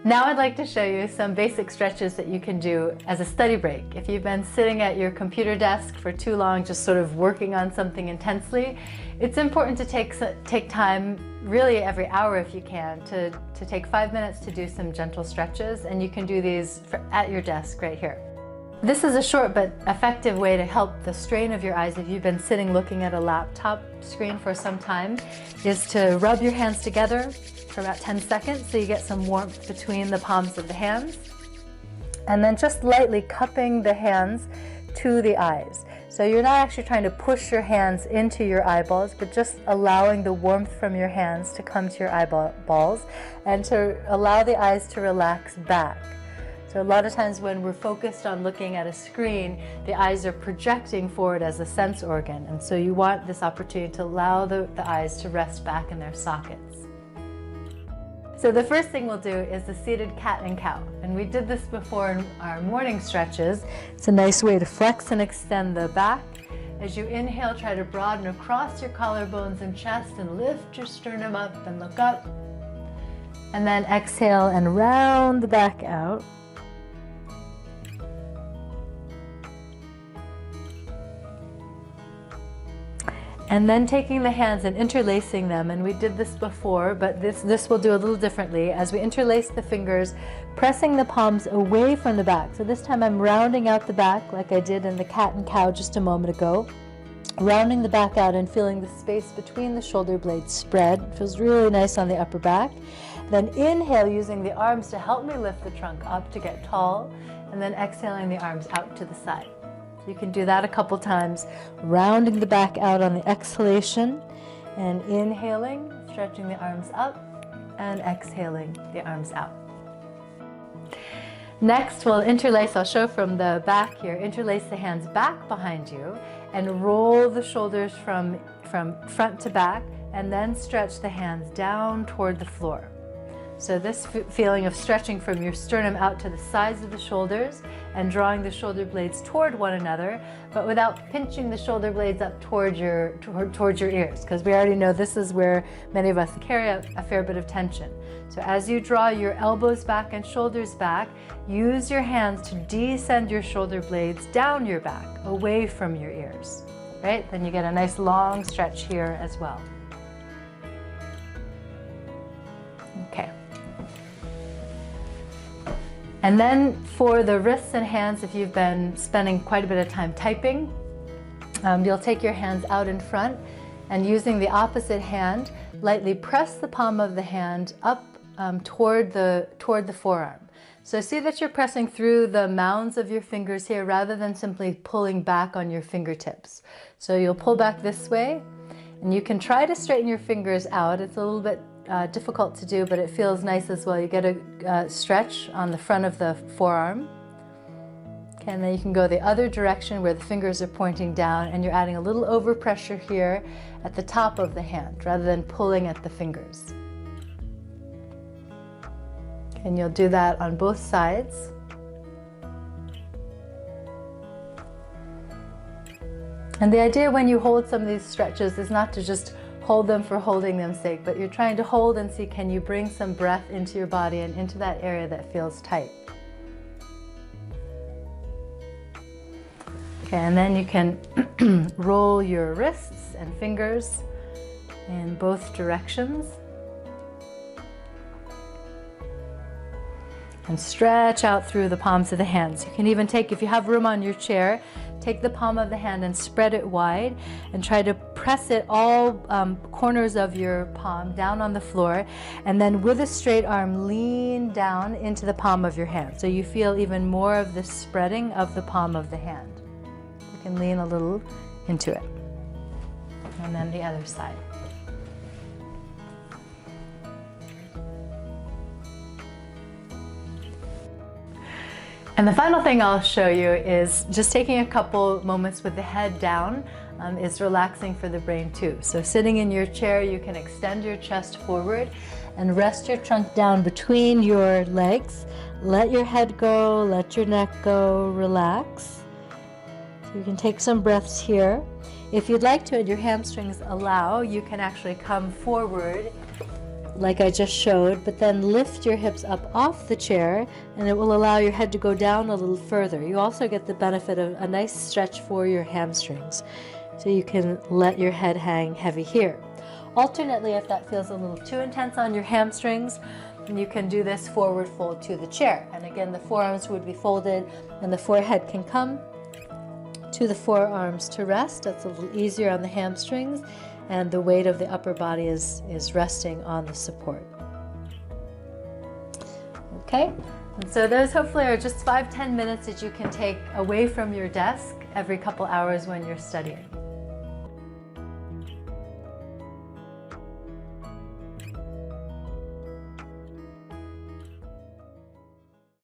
Now I'd like to show you some basic stretches that you can do as a study break. If you've been sitting at your computer desk for too long, just sort of working on something intensely, it's important to take time, really every hour if you can, to take 5 minutes to do some gentle stretches, and you can do these at your desk right here. This is a short but effective way to help the strain of your eyes if you've been sitting looking at a laptop screen for some time, is to rub your hands together for about 10 seconds so you get some warmth between the palms of the hands, and then just lightly cupping the hands to the eyes. So you're not actually trying to push your hands into your eyeballs, but just allowing the warmth from your hands to come to your eyeballs and to allow the eyes to relax back. So a lot of times when we're focused on looking at a screen, the eyes are projecting forward as a sense organ, and so you want this opportunity to allow the eyes to rest back in their sockets. So the first thing we'll do is the seated cat and cow, and we did this before in our morning stretches. It's a nice way to flex and extend the back. As you inhale, try to broaden across your collarbones and chest and lift your sternum up and look up. And then exhale and round the back out. And then taking the hands and interlacing them, and we did this before, but this we'll do a little differently. As we interlace the fingers, pressing the palms away from the back. So this time I'm rounding out the back like I did in the cat and cow just a moment ago. Rounding the back out and feeling the space between the shoulder blades spread. It feels really nice on the upper back. Then inhale using the arms to help me lift the trunk up to get tall, and then exhaling the arms out to the side. You can do that a couple times, rounding the back out on the exhalation, and inhaling, stretching the arms up, and exhaling the arms out. Next, we'll interlace. I'll show from the back here. Interlace the hands back behind you and roll the shoulders from front to back, and then stretch the hands down toward the floor. So this feeling of stretching from your sternum out to the sides of the shoulders and drawing the shoulder blades toward one another, but without pinching the shoulder blades up towards your ears, because we already know this is where many of us carry a fair bit of tension. So as you draw your elbows back and shoulders back, use your hands to descend your shoulder blades down your back, away from your ears, right? Then you get a nice long stretch here as well. Okay. And then for the wrists and hands, if you've been spending quite a bit of time typing, you'll take your hands out in front, and using the opposite hand, lightly press the palm of the hand up toward the forearm. So see that you're pressing through the mounds of your fingers here rather than simply pulling back on your fingertips. So you'll pull back this way, and you can try to straighten your fingers out. It's a little bit difficult to do, but it feels nice as well. You get a stretch on the front of the forearm. Okay, and then you can go the other direction where the fingers are pointing down, and you're adding a little overpressure here at the top of the hand rather than pulling at the fingers. Okay, and you'll do that on both sides. And the idea when you hold some of these stretches is not to just hold them for holding them's sake, but you're trying to hold and see, can you bring some breath into your body and into that area that feels tight. Okay, and then you can roll your wrists and fingers in both directions. And stretch out through the palms of the hands. You can even take, if you have room on your chair, take the palm of the hand and spread it wide and try to press it all corners of your palm down on the floor, and then with a straight arm lean down into the palm of your hand. So you feel even more of the spreading of the palm of the hand. You can lean a little into it. And then the other side. And the final thing I'll show you is just taking a couple moments with the head down is relaxing for the brain too. So sitting in your chair, you can extend your chest forward and rest your trunk down between your legs. Let your head go, let your neck go, relax. So you can take some breaths here. If you'd like to and your hamstrings allow, you can actually come forward like I just showed, but then lift your hips up off the chair, and it will allow your head to go down a little further. You also get the benefit of a nice stretch for your hamstrings, so you can let your head hang heavy here. Alternately, if that feels a little too intense on your hamstrings, you can do this forward fold to the chair. And again, the forearms would be folded and the forehead can come to the forearms to rest. That's a little easier on the hamstrings, and the weight of the upper body is resting on the support. Okay, and so those hopefully are just 5-10 minutes that you can take away from your desk every couple hours when you're studying.